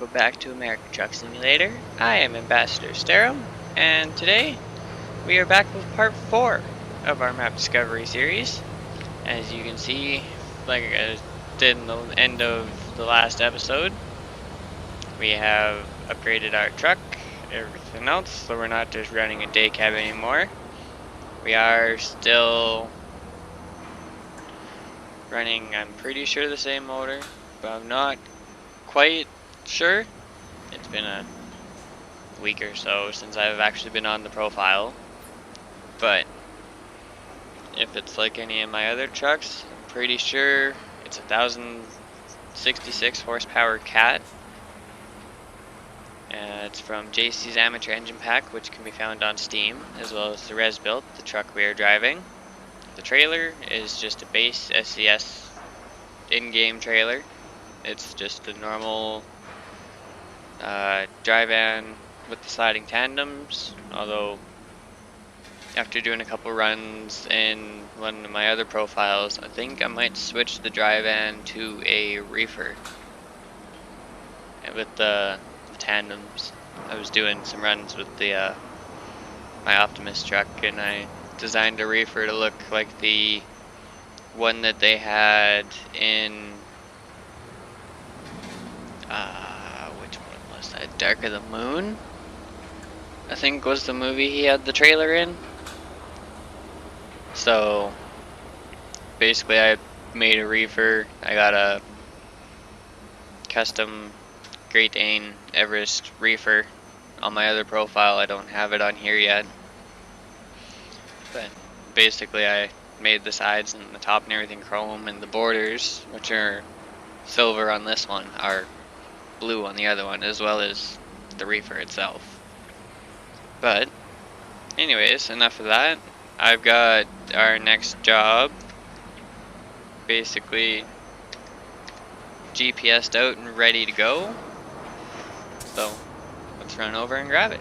welcome back to American Truck Simulator. I am Ambassador Sterum, and today we are back with part 4 of our map discovery series. As you can see, like I did in the end of the last episode, we have upgraded our truck, everything else, so we're not just running a day cab anymore. We are still running, I'm pretty sure, the same motor, but I'm not quite sure. It's been a week or so since I've actually been on the profile, but if it's like any of my other trucks, I'm pretty sure it's a 1066 horsepower Cat. It's from JC's Amateur Engine Pack, which can be found on Steam, as well as the Rezbilt, the truck we are driving. The trailer is just a base SCS in-game trailer. It's just a normal dry van with the sliding tandems, although after doing a couple runs in one of my other profiles, I think I might switch the dry van to a reefer. And with the tandems, I was doing some runs with the my Optimus truck, and I designed a reefer to look like the one that they had in which one was that? Dark of the Moon, I think was the movie he had the trailer in. So basically I made a reefer. I got a custom Great Dane Everest reefer on my other profile. I don't have it on here yet, but basically I made the sides and the top and everything chrome, and the borders, which are silver on this one, are blue on the other one, as well as the reefer itself. But anyways, enough of that. I've got our next job basically GPS'd out and ready to go, so let's run over and grab it.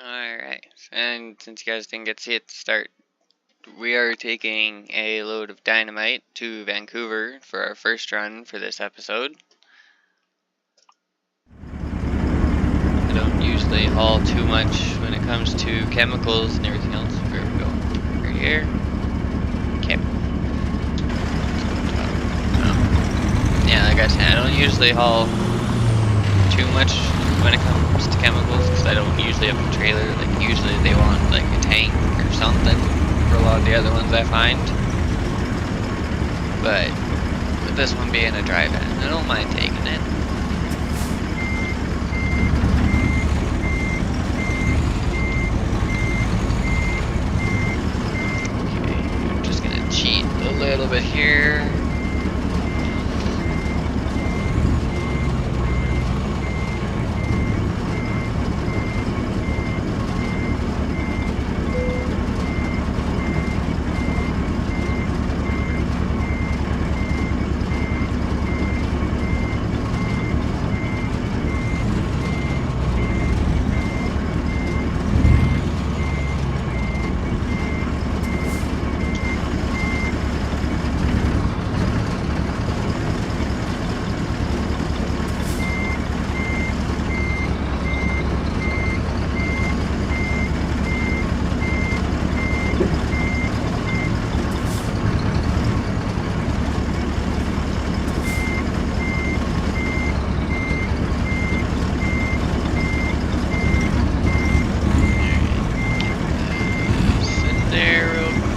Alright, and since you guys didn't get to see it to start, we are taking a load of dynamite to Vancouver for our first run for this episode. I don't usually haul too much when it comes to chemicals and everything else. Where we go? Right here. Okay. Yeah, like I said, I don't usually haul too much when it comes to chemicals, because I don't usually have a trailer. Like usually they want like a tank or something for a lot of the other ones I find. But with this one being a dry van, I don't mind taking it. Okay, I'm just gonna cheat a little bit here.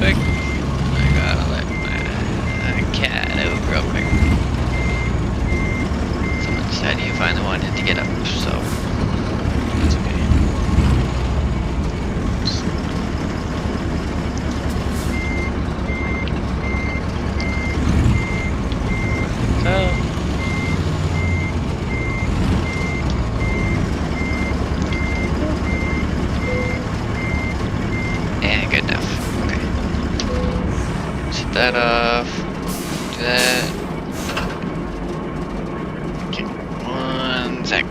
quick. I gotta let my cat out real quick. Someone decided he finally wanted to get up, so that's okay. Yeah, good enough. Okay. Set that off. Do that. Okay, 1 sec.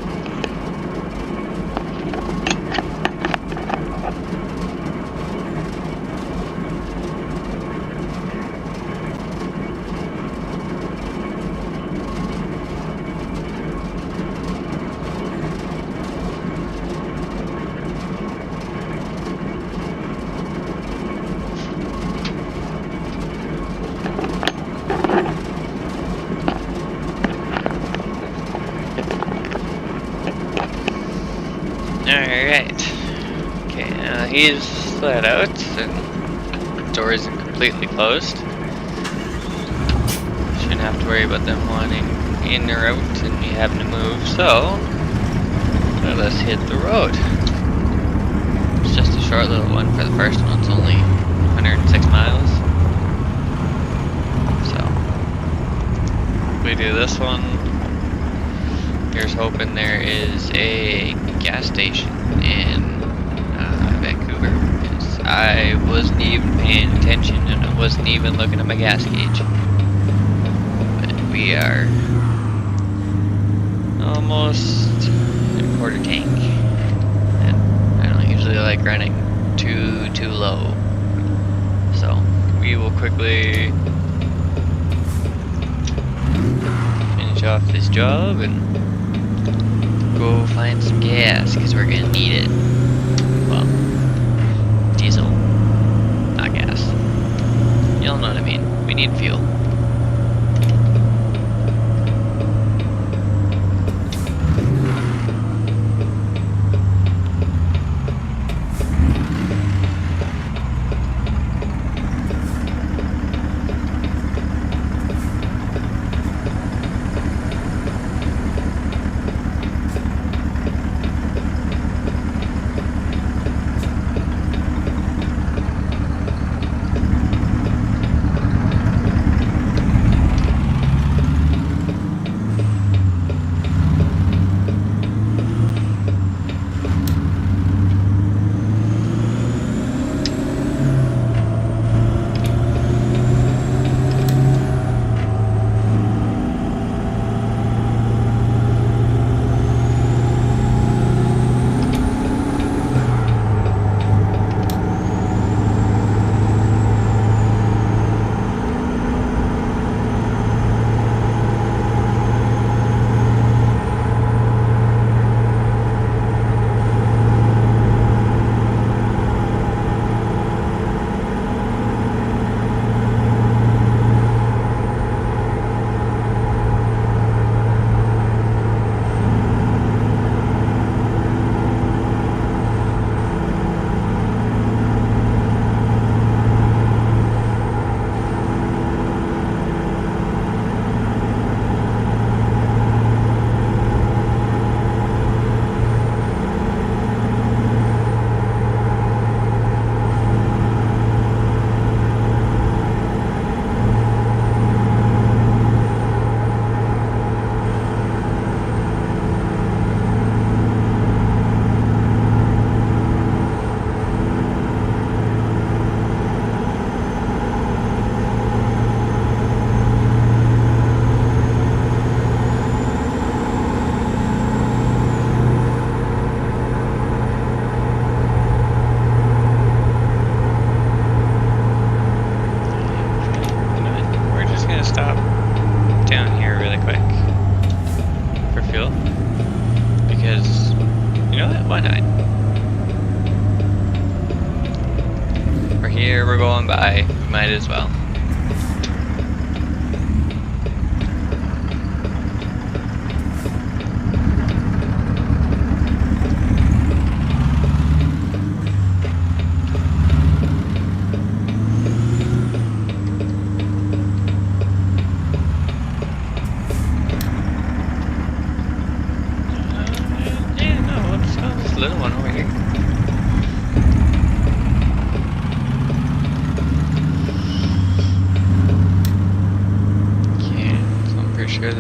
Alright. Okay, now he's let out and the door isn't completely closed. Shouldn't have to worry about them wanting in or out and me having to move, so let us hit the road. It's just a short little one for the first one, it's only 106 miles. So, if we do this one, here's hoping there is a gas station in Vancouver, because I wasn't even paying attention and I wasn't even looking at my gas gauge. But we are almost at a quarter tank, and I don't usually like running too low, so we will quickly finish off this job and go find some gas, because we're gonna need it. Well, diesel, not gas. You'll know what I mean. We need fuel. Here we're going by, we might as well.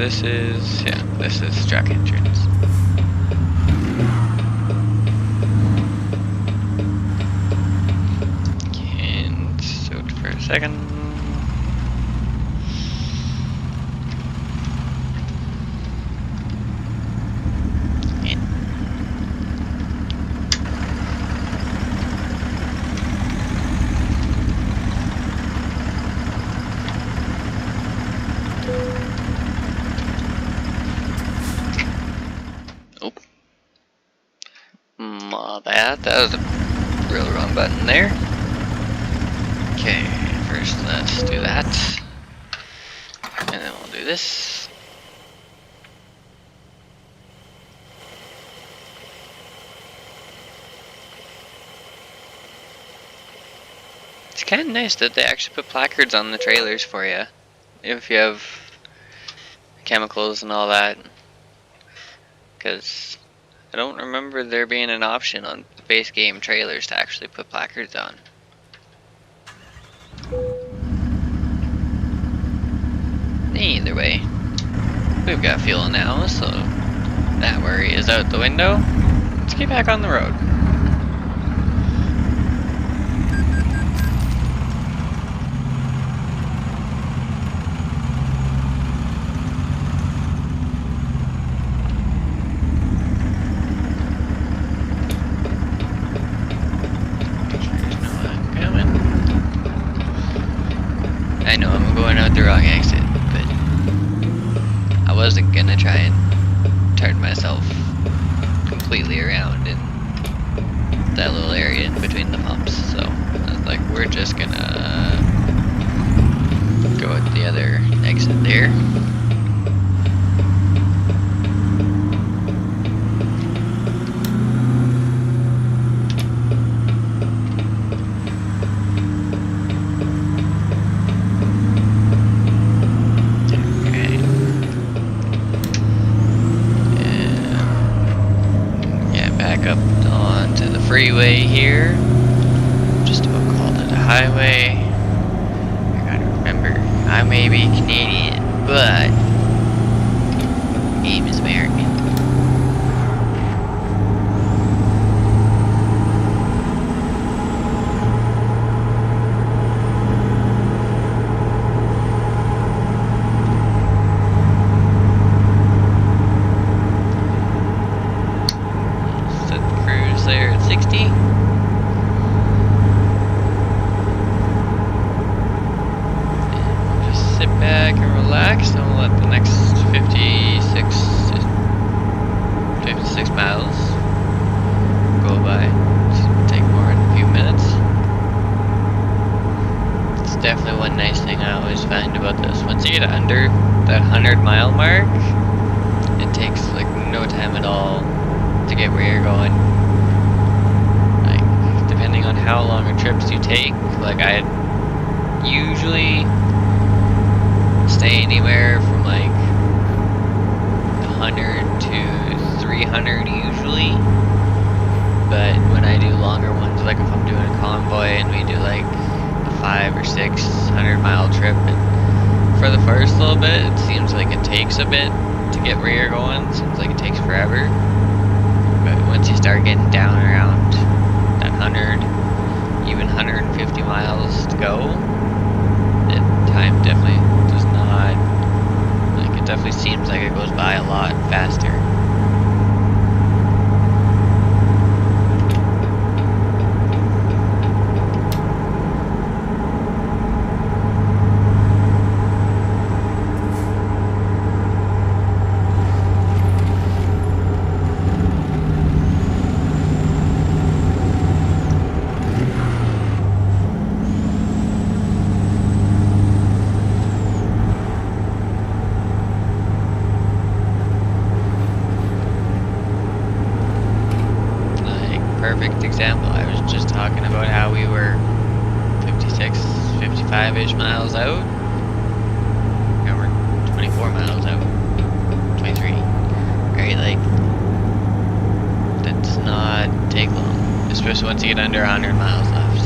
this is truck entrance. And so for a second. That was a real wrong button there. Okay, first let's do that. And then we'll do this. It's kind of nice that they actually put placards on the trailers for you. If you have chemicals and all that. Because I don't remember there being an option on the base game trailers to actually put placards on. Either way, we've got fuel now, so that worry is out the window. Let's get back on the road. I know I'm going out the wrong exit, but I wasn't gonna try and turn myself completely around in that little area in between the pumps, so I was like, we're just gonna go at the other exit there. Freeway here, just about called it a highway. I gotta remember, I may be Canadian, but game is American. There at 60. And just sit back and relax, and we'll let the next 56 miles go by. It'll take more than a few minutes. It's definitely one nice thing I always find about this. Once you get under that 100-mile mark, it takes like no time at all to get where you're going. Depending on how long a trips you take, like I usually stay anywhere from like 100 to 300 usually, but when I do longer ones, like if I'm doing a convoy and we do like a 500 or 600 mile trip, and for the first little bit it seems like it takes a bit to get where you're going. It seems like it takes forever, but once you start getting down around 100, even 150 miles to go, time definitely does not, like it definitely seems like it goes by a lot faster. Perfect example. I was just talking about how we were 56, 55-ish miles out. Now we're 24 miles out. 23. Right? Like, that does not take long. Especially once you get under 100 miles left.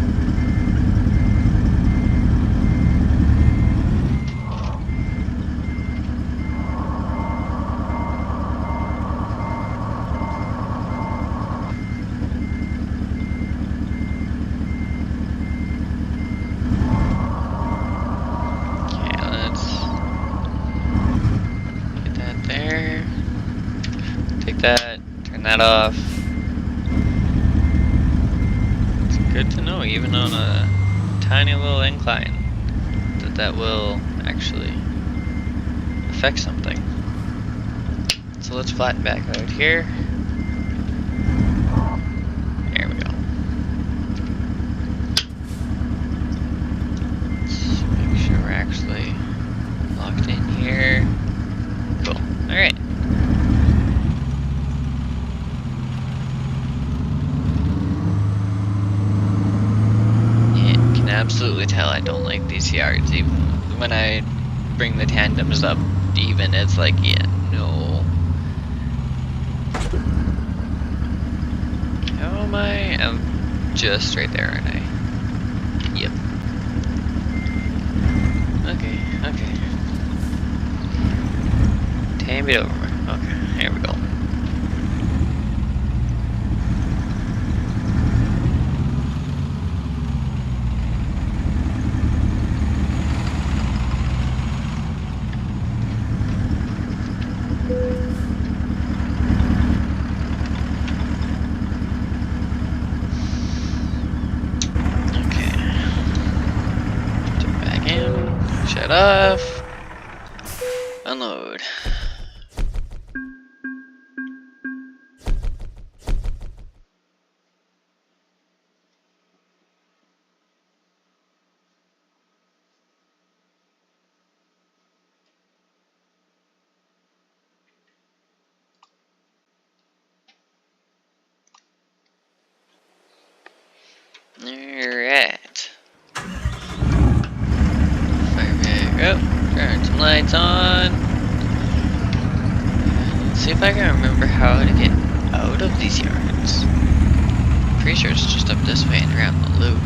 that off. It's good to know, even on a tiny little incline, that will actually affect something. So let's flatten back out here. There we go. Let's make sure we're actually locked in here. Cool. Alright. Yeah, can absolutely tell I don't like these yards. Even when I bring the tandems up even, it's like, yeah, no. How am I? I'm just right there, aren't I? Yep. Okay, okay. Tame it over. Okay, here we go. Shut off. Unload. Alright. Fire back up. Turn some lights on. Let's see if I can remember how to get out of these yards. Pretty sure it's just up this way and around the loop.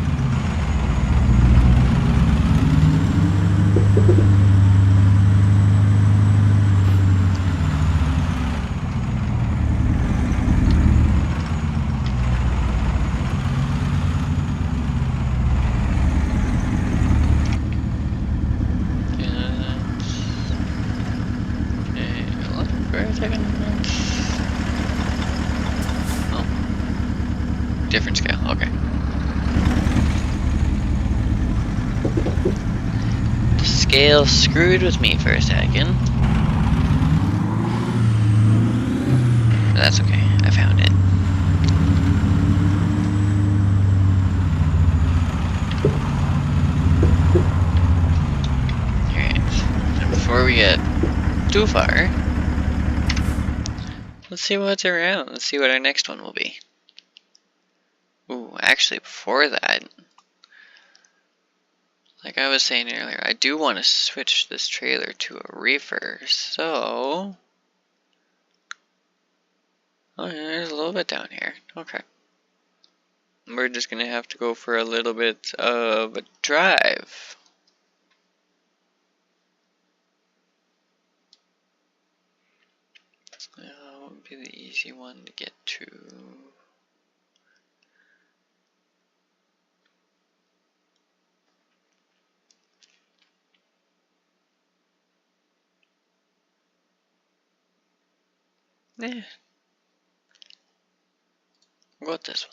Oh. Different scale, okay. The scale screwed with me for a second. But that's okay, I found it. Alright, and before we get too far, let's see what's around. Let's see what our next one will be. Ooh, actually before that, like I was saying earlier, I do want to switch this trailer to a reefer, so... Oh yeah, there's a little bit down here. Okay. We're just gonna have to go for a little bit of a drive. What would be the easy one to get to? Yeah. We'll go with this one.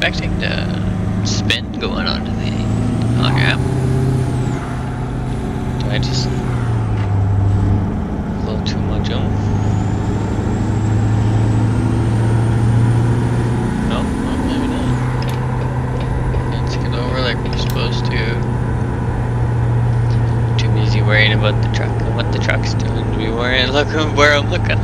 expecting the spin going onto the on-ramp. Do I just a little too much oomph? No, well, maybe not. Let's get over like we're supposed to. Too busy worrying about the truck and what the truck's doing to be worrying. Look where I'm looking.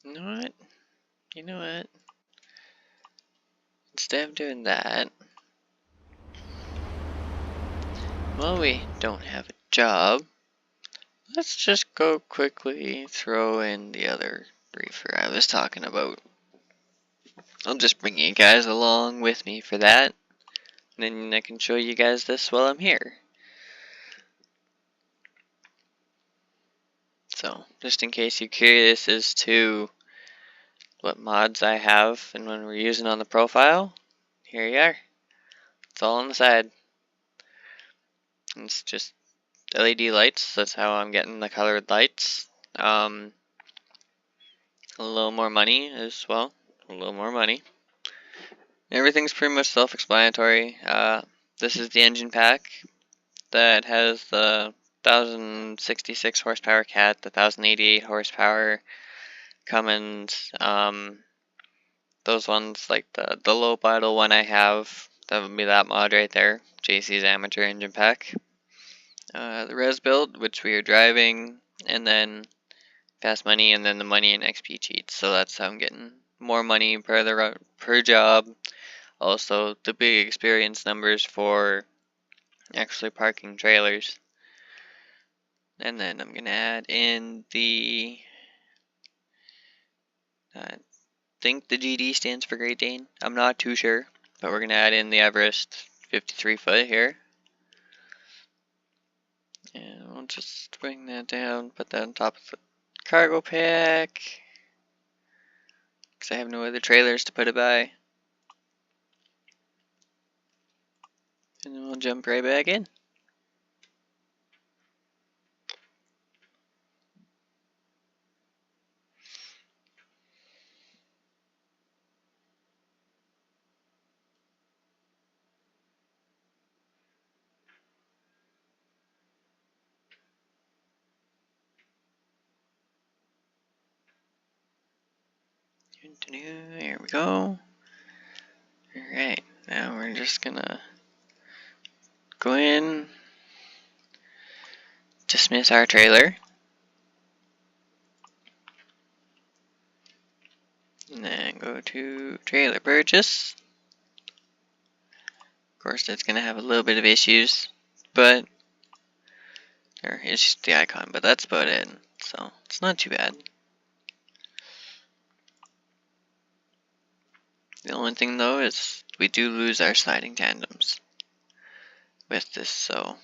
You know what? You know what? Instead of doing that, well, we don't have a job. Let's just go quickly throw in the other reefer I was talking about. I'll just bring you guys along with me for that. And then I can show you guys this while I'm here. So, just in case you're curious as to what mods I have and when we're using on the profile, here you are. It's all on the side. It's just LED lights. That's how I'm getting the colored lights. A little more money as well. A little more money. Everything's pretty much self-explanatory. This is the engine pack that has the 1066 horsepower cat, the 1088 horsepower Cummins. Those ones, like the low bottle one I have, that would be that mod right there. JC's amateur engine pack. The Rezbilt, which we are driving, and then fast money, and then the money and XP cheats. So that's how I'm getting more money per job. Also, the big experience numbers for actually parking trailers. And then I'm gonna add in the, I think the GD stands for Great Dane. I'm not too sure, but we're gonna add in the Everest 53 foot here. And we'll just bring that down, put that on top of the cargo pack, because I have no other trailers to put it by. And then we'll jump right back in. Here we go. Alright, now we're just gonna go in, dismiss our trailer, and then go to trailer purchase. Of course, it's gonna have a little bit of issues, but it's just the icon, but that's about it. So it's not too bad. The only thing though is we do lose our sliding tandems with this, so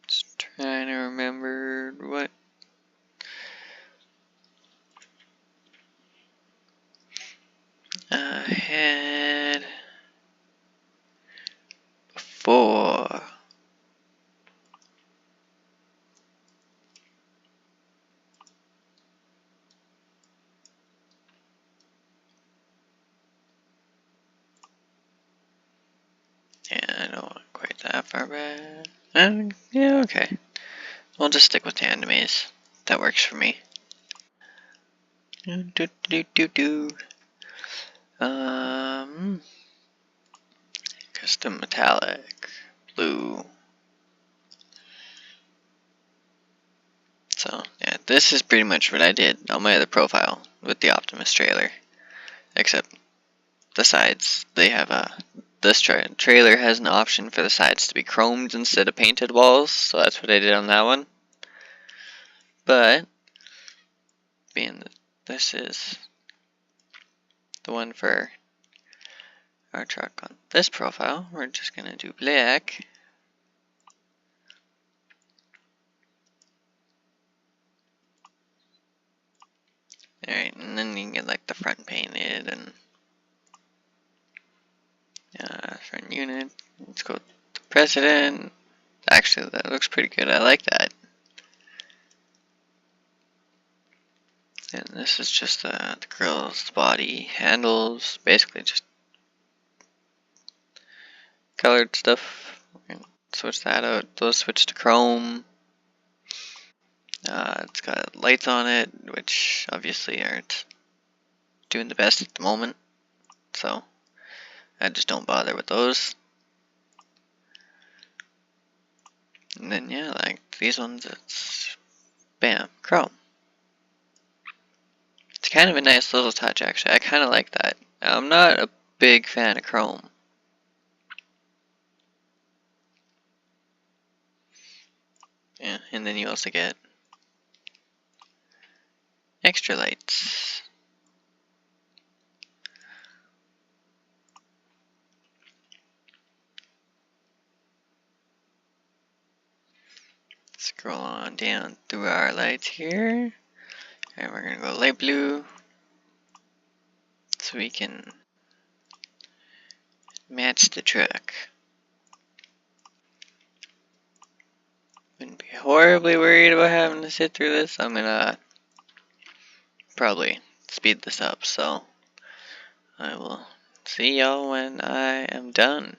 just trying to remember what I had before. Yeah, I don't want quite that far back. Yeah, okay. We'll just stick with tandemies. That works for me. Custom metallic blue. So yeah, this is pretty much what I did on my other profile with the Optimus trailer, except the sides. They have this trailer has an option for the sides to be chromed instead of painted walls, so that's what I did on that one. But being that this is the one for our truck on this profile, we're just gonna do black. Alright, and then you can get like the front painted and front unit. Let's go with the president. Actually, that looks pretty good. I like that. And this is just the grill's body handles, basically just colored stuff. We're gonna switch that out. Those switch to chrome. It's got lights on it, which obviously aren't doing the best at the moment, so I just don't bother with those. And then yeah, like these ones, it's bam, chrome. It's kind of a nice little touch actually. I kind of like that. I'm not a big fan of chrome. Yeah, and then you also get extra lights. Scroll on down through our lights here. And we're gonna go light blue. So we can match the truck. Wouldn't be horribly worried about having to sit through this. I'm gonna probably speed this up, so I will see y'all when I am done.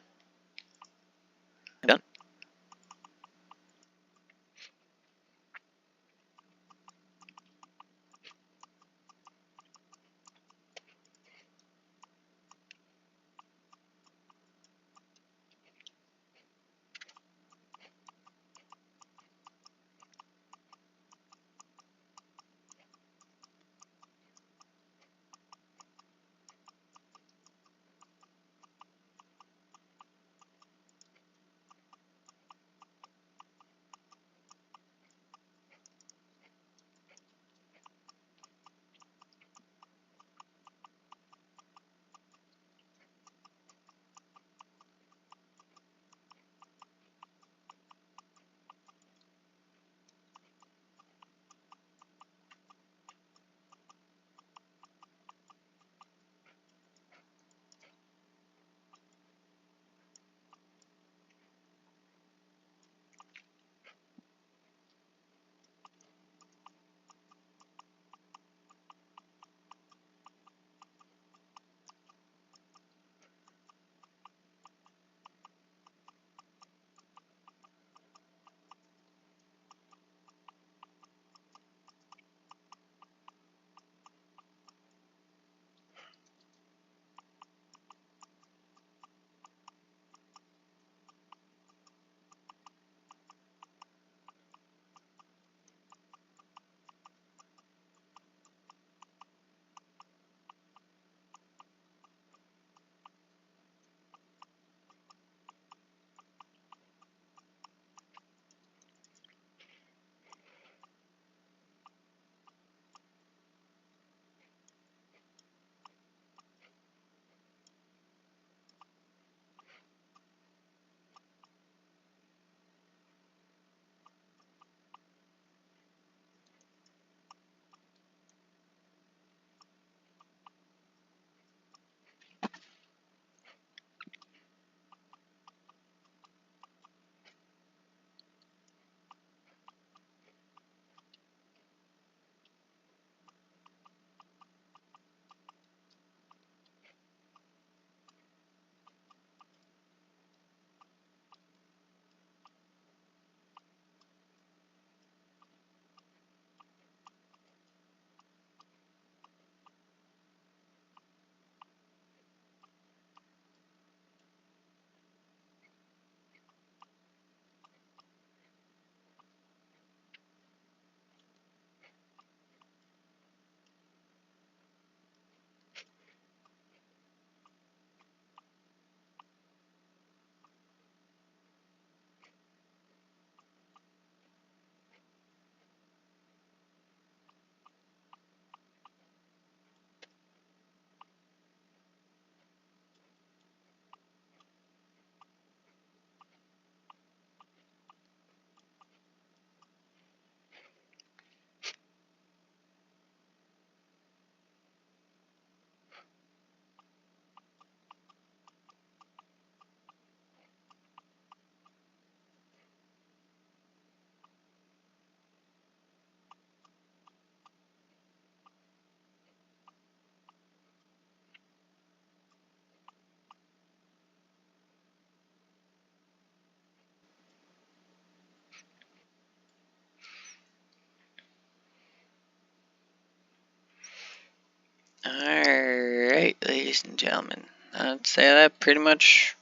Alright, ladies and gentlemen, I'd say that pretty much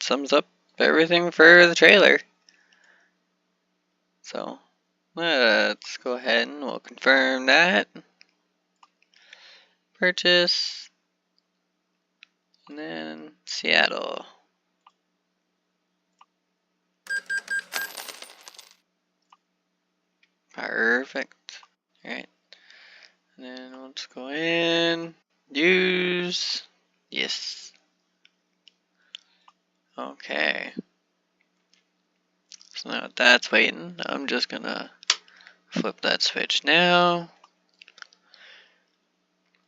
sums up everything for the trailer. So let's go ahead and we'll confirm that. Purchase. And then Seattle. Perfect. Alright. And then we'll just go in. Use. Yes. Okay. So now that's waiting. I'm just gonna flip that switch now.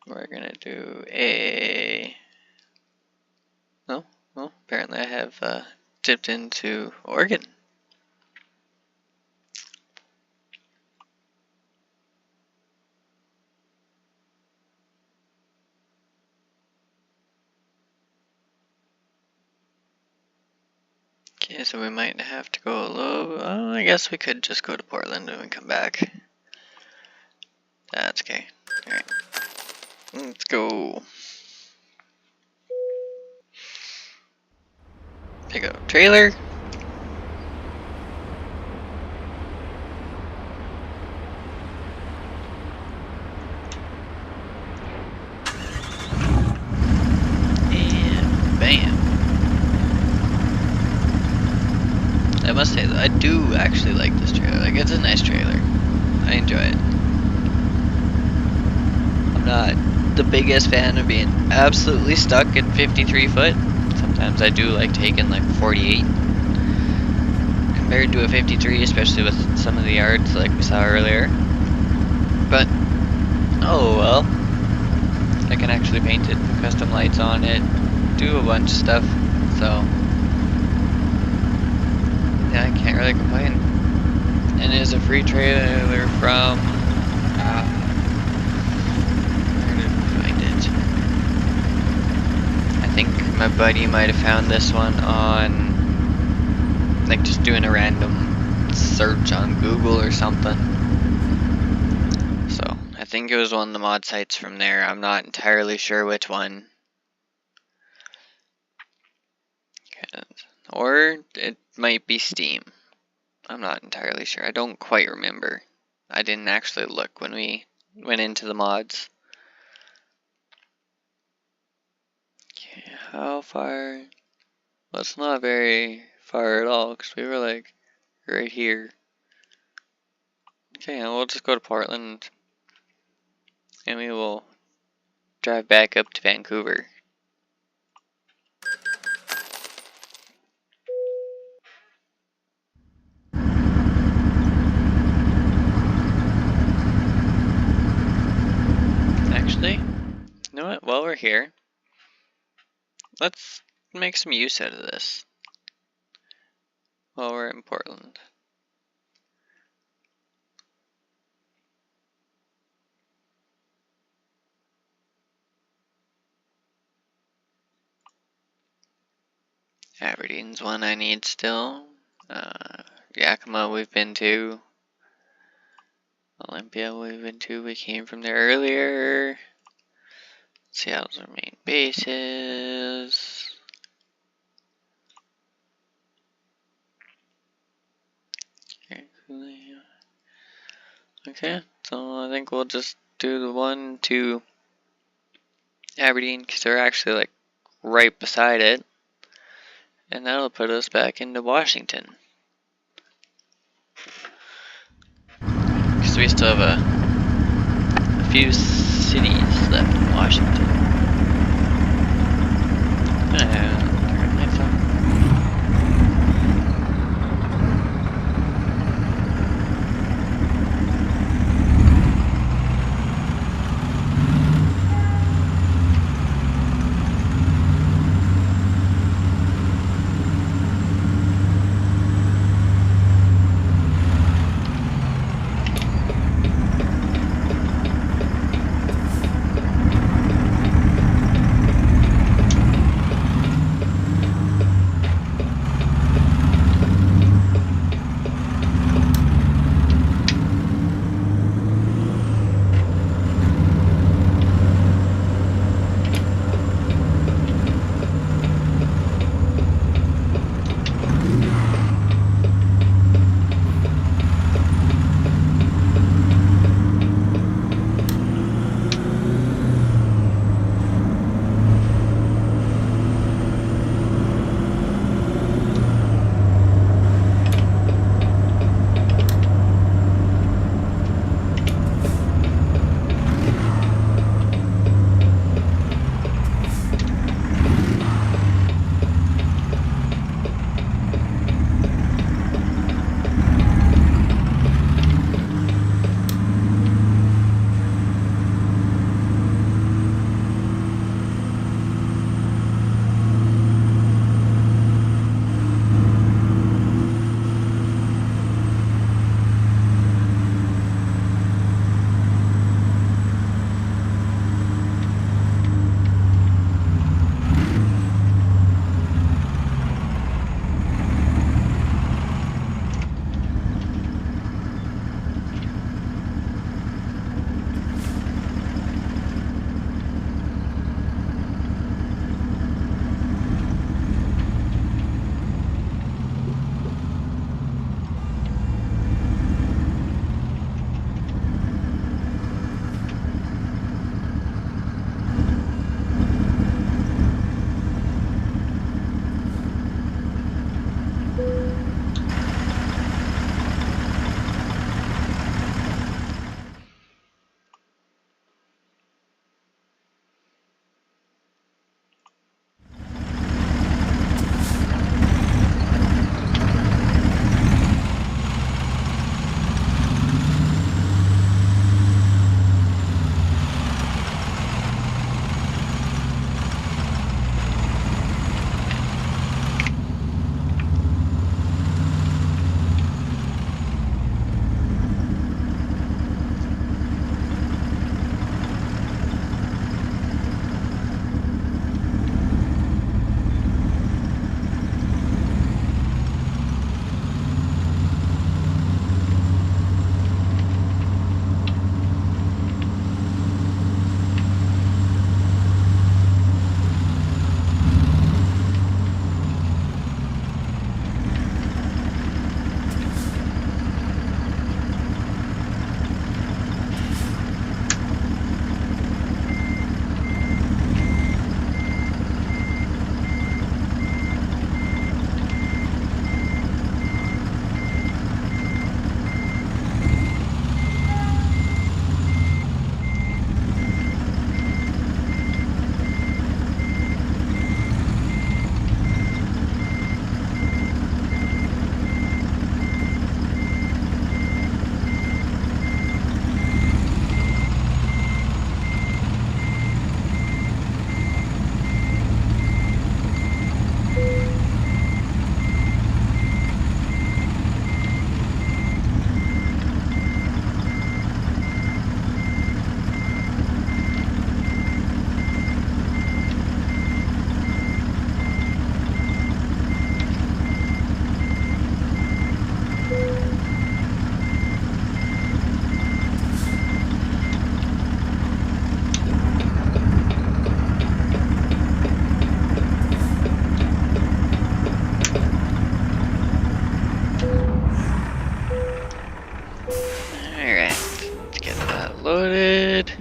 We're gonna do a. No, well, apparently I have dipped into Oregon. Okay, so we might have to go a little. Oh, I guess we could just go to Portland and come back. That's okay. Alright. Let's go. Pick up trailer. And bam. I must say that I do actually like this trailer. Like, it's a nice trailer. I enjoy it. I'm not the biggest fan of being absolutely stuck at 53 foot. Sometimes I do like taking like 48 compared to a 53, especially with some of the yards like we saw earlier. But oh well, I can actually paint it, put custom lights on it, do a bunch of stuff. So yeah, I can't really complain. And it is a free trailer from where did we find it? I think my buddy might have found this one on, like, just doing a random search on Google or something. So I think it was one of the mod sites from there. I'm not entirely sure which one. Or it might be Steam. I'm not entirely sure. I don't quite remember. I didn't actually look when we went into the mods. Okay, how far? Well, it's not very far at all because we were like right here. Okay, we'll just go to Portland and we will drive back up to Vancouver. Actually, you know what? While we're here, let's make some use out of this while we're in Portland. Aberdeen's one I need still. Yakima we've been to. Olympia we've been to. We came from there earlier. Seattle's our main bases. Okay, so I think we'll just do the one to Aberdeen because they're actually like right beside it. And that'll put us back into Washington. Because we still have a few cities left in Washington. Turn lights on. loaded.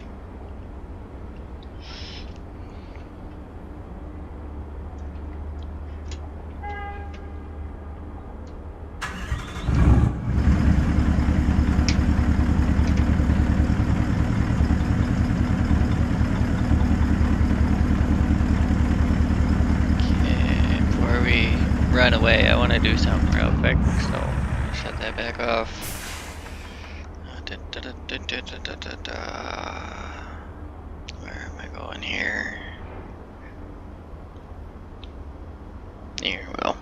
Run away. I want to do something real quick, so shut that back off. Where am I going here? Here we go.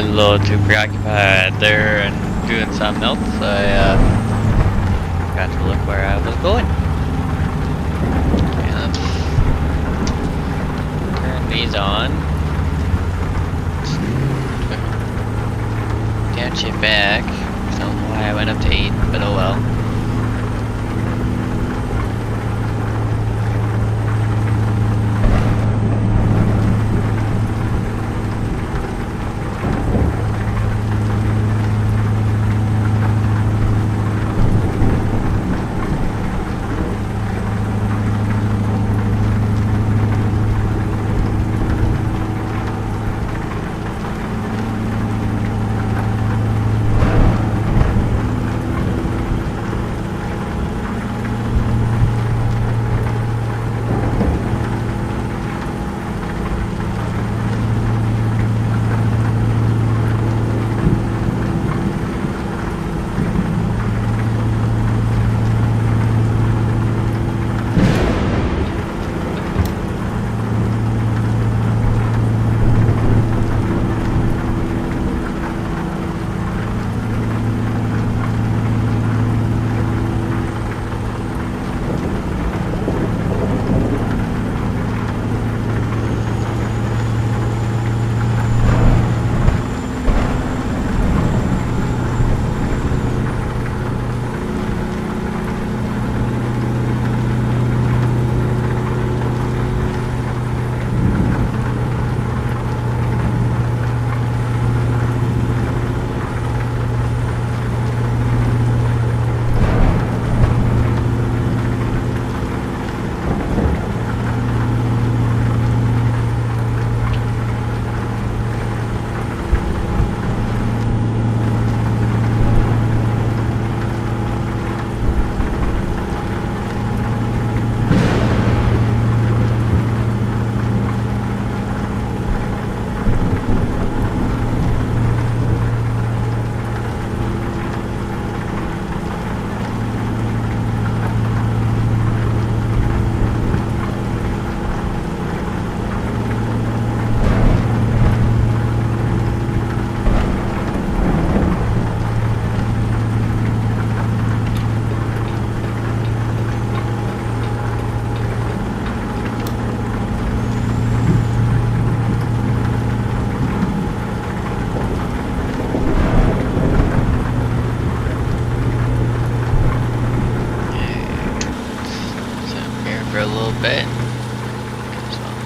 a little too preoccupied there and doing something else, I got to look where I was going. Okay, let's turn these on. Downshift back. I don't know why I went up to 8, but oh well.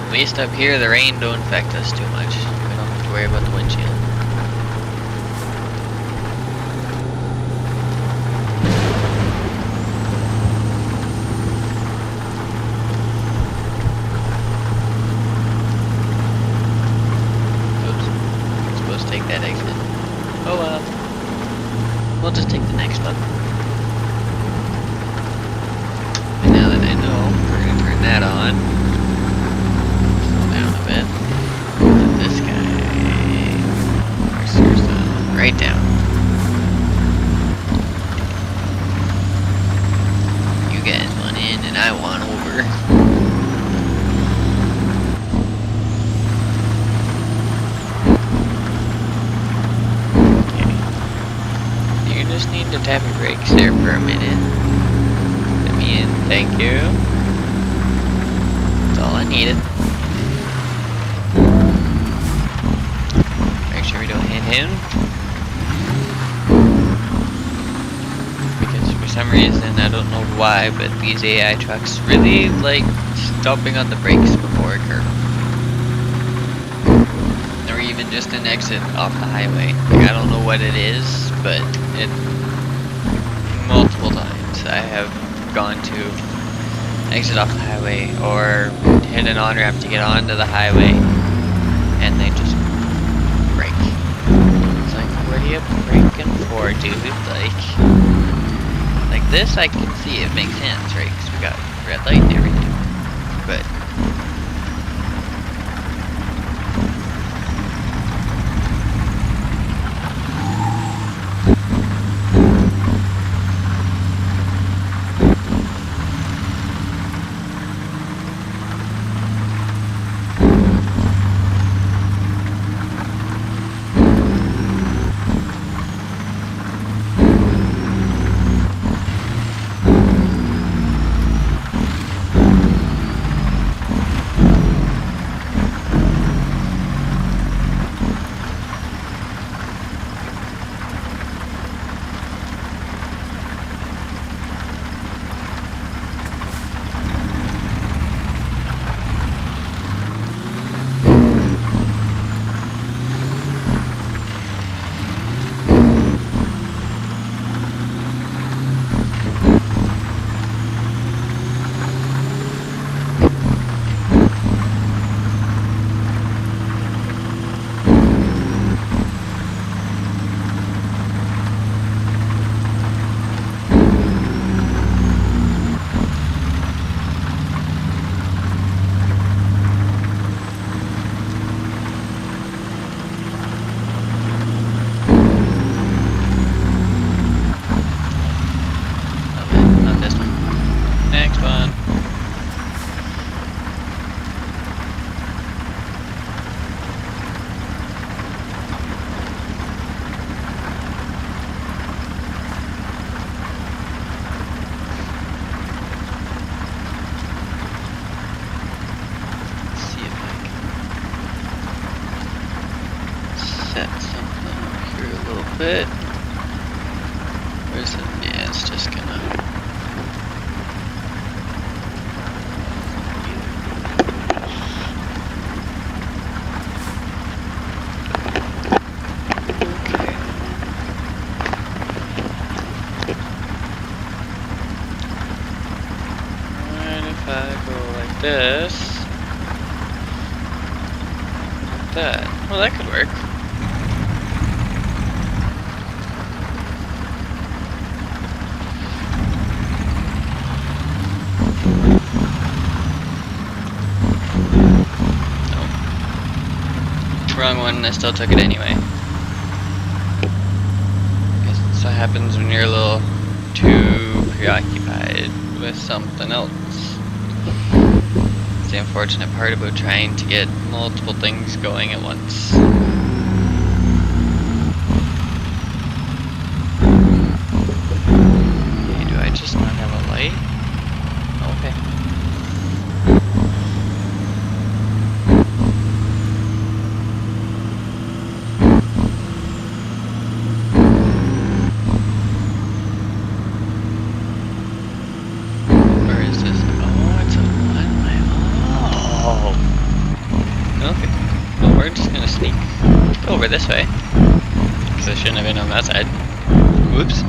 At least up here the rain don't affect us too much. We don't have to worry about the windshield. Oops. I'm supposed to take that exit. Oh well. We'll just take the next one. And now that I know, we're gonna turn that on. Bit. Let this guy right down. You guys want in and I want over. Okay. You just need to tap your brakes there for a minute. Let me in, thank you. That's all I needed. Him because for some reason I don't know why, but these AI trucks really like stopping on the brakes before a curve or even just an exit off the highway. Like, I don't know what it is, but it multiple times I have gone to exit off the highway or hit an on-ramp to get onto the highway and they just brake. What are you braking for, dude? Like this, I can see it makes sense, right? Because we got red light and everything. But bit. Where's it? Yeah, it's just gonna. Okay. And if I go like this, like that, well, that could work. Wrong one, I still took it anyway. Guess that's what happens when you're a little too preoccupied with something else. It's the unfortunate part about trying to get multiple things going at once. Okay, do I just not have a light? Okay. Over this way, because I shouldn't have been on that side. Whoops.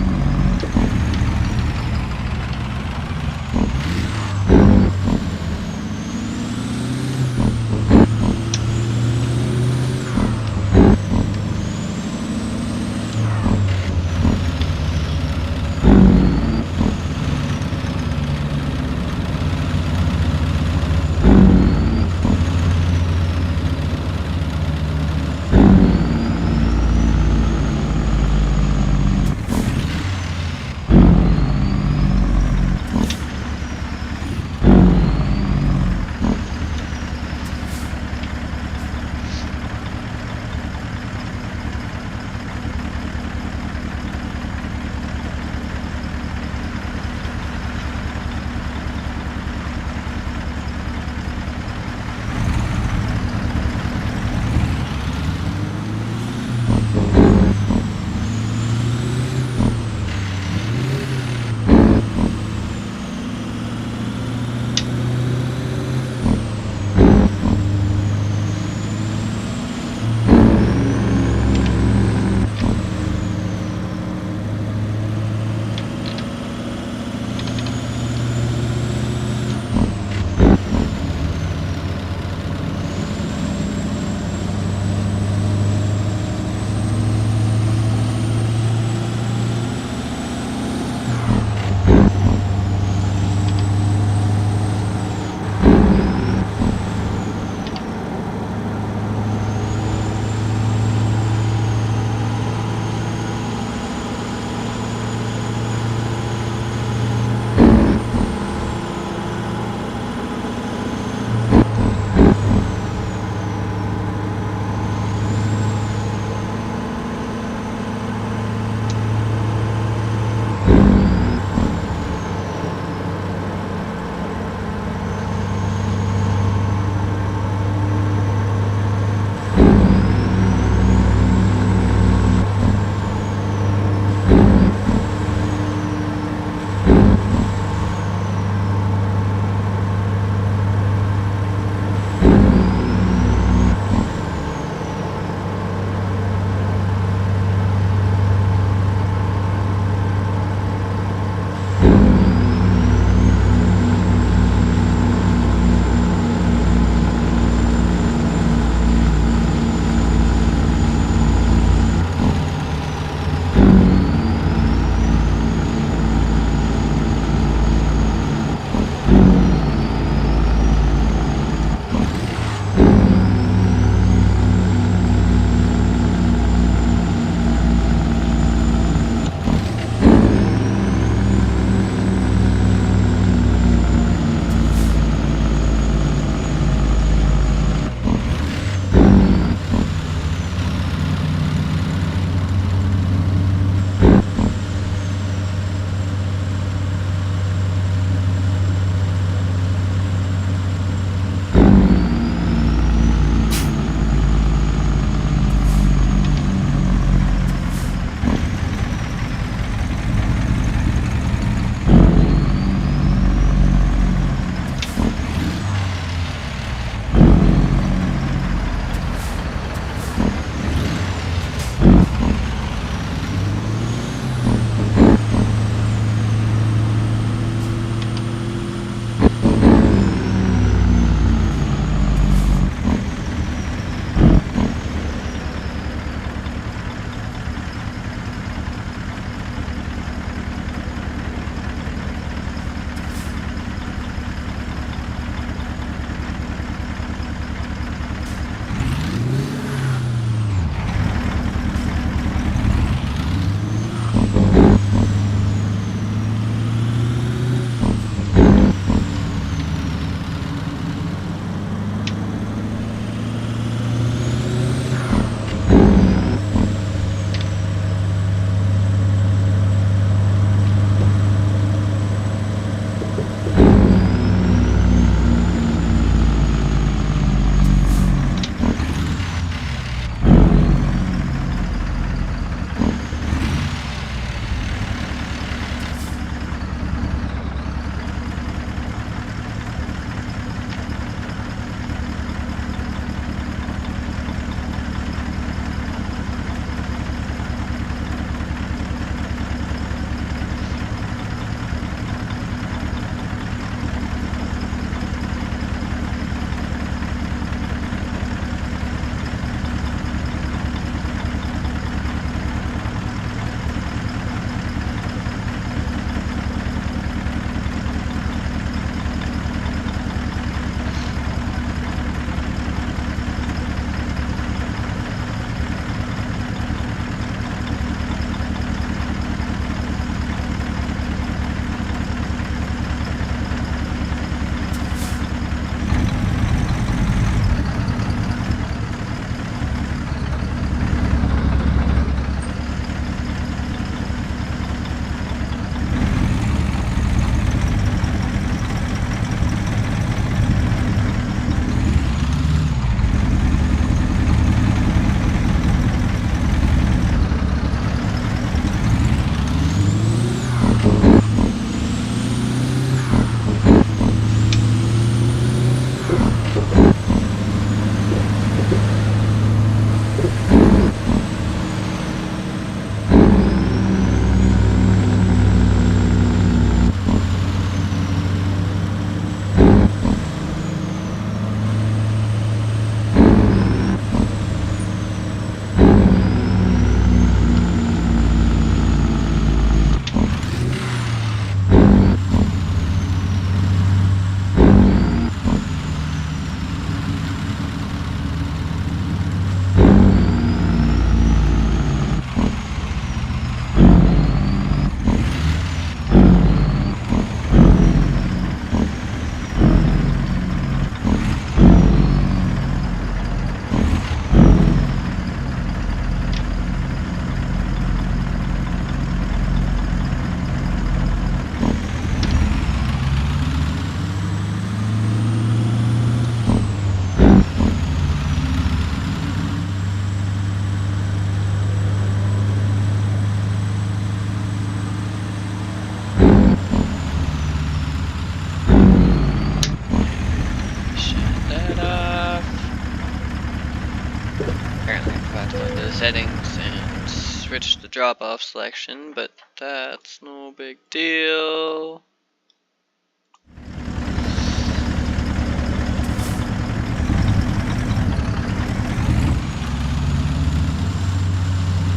go to the settings and switch the drop-off selection, but that's no big deal.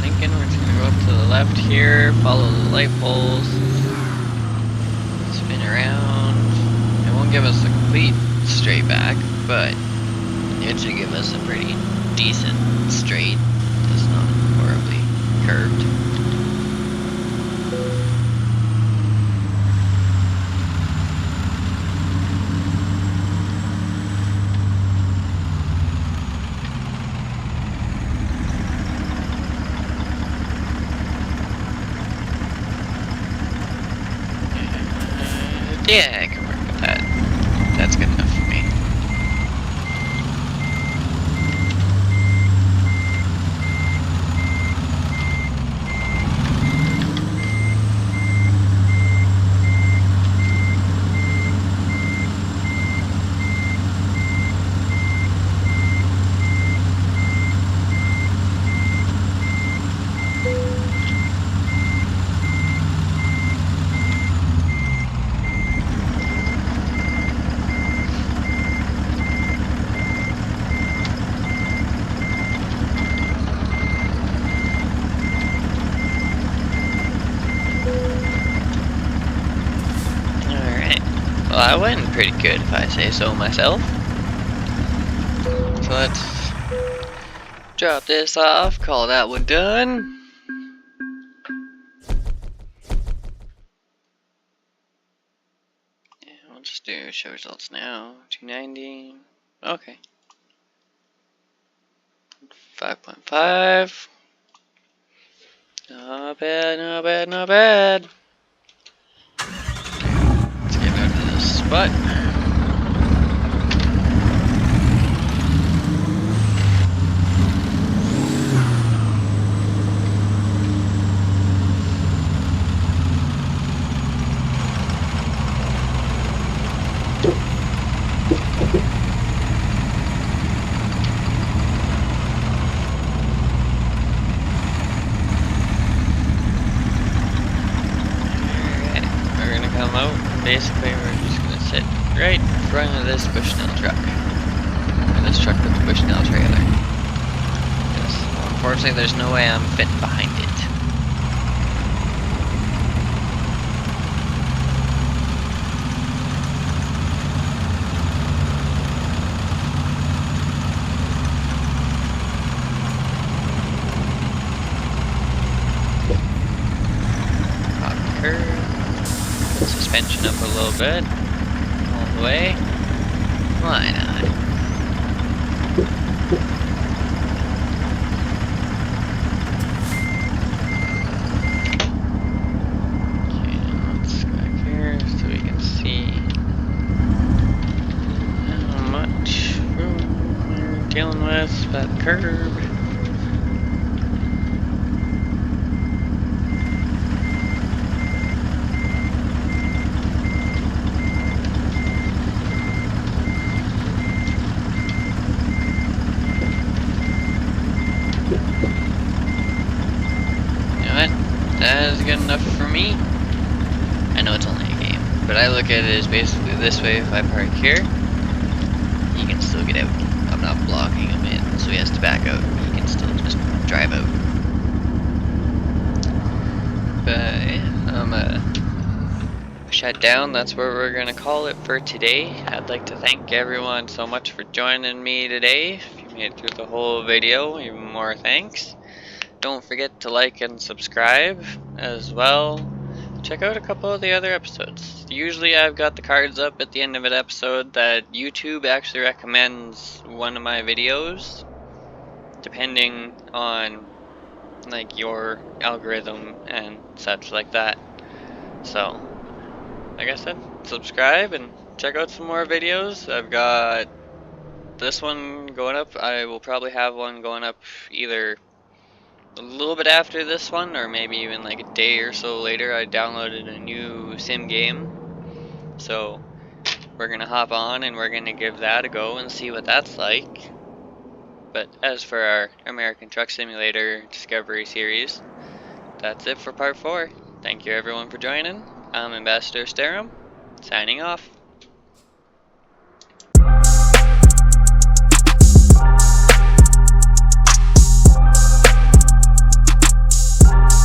Thinking we're just gonna go up to the left here, follow the light poles, spin around. It won't give us a complete straight back, but it should give us a pretty decent straight. It's not horribly curved. Yeah, I can work with that. That's good enough for me. Well, that went pretty good if I say so myself. So let's drop this off, call that one done. Yeah, we'll just do show results now. 290. Okay. 5.5. Not bad, not bad, not bad. Let's get out of this spot. Basically, we're just gonna sit right in front of this Bushnell truck. Or this truck with the Bushnell trailer. Because, well, unfortunately, there's no way I'm fitting behind it. Pop the curve. Suspension up a little bit, all the way. Why not? Okay, let's go back here so we can see how much room we're dealing with that curve. That is good enough for me. I know it's only a game, but I look at it as basically this way. If I park here, he can still get out. I'm not blocking him in, so he has to back out. He can still just drive out. But yeah, shut down. That's where we're gonna call it for today. I'd like to thank everyone so much for joining me today. If you made it through the whole video, even more thanks. Don't forget to like and subscribe as well. Check out a couple of the other episodes. Usually I've got the cards up at the end of an episode that YouTube actually recommends one of my videos, depending on like your algorithm and such like that. So, like I said, subscribe and check out some more videos. I've got this one going up. I will probably have one going up either a little bit after this one, or maybe even like a day or so later. I downloaded a new sim game, so we're gonna hop on and we're gonna give that a go and see what that's like. But as for our American Truck Simulator Discovery series, that's it for part 4. Thank you everyone for joining. I'm Ambassador Sterum, signing off.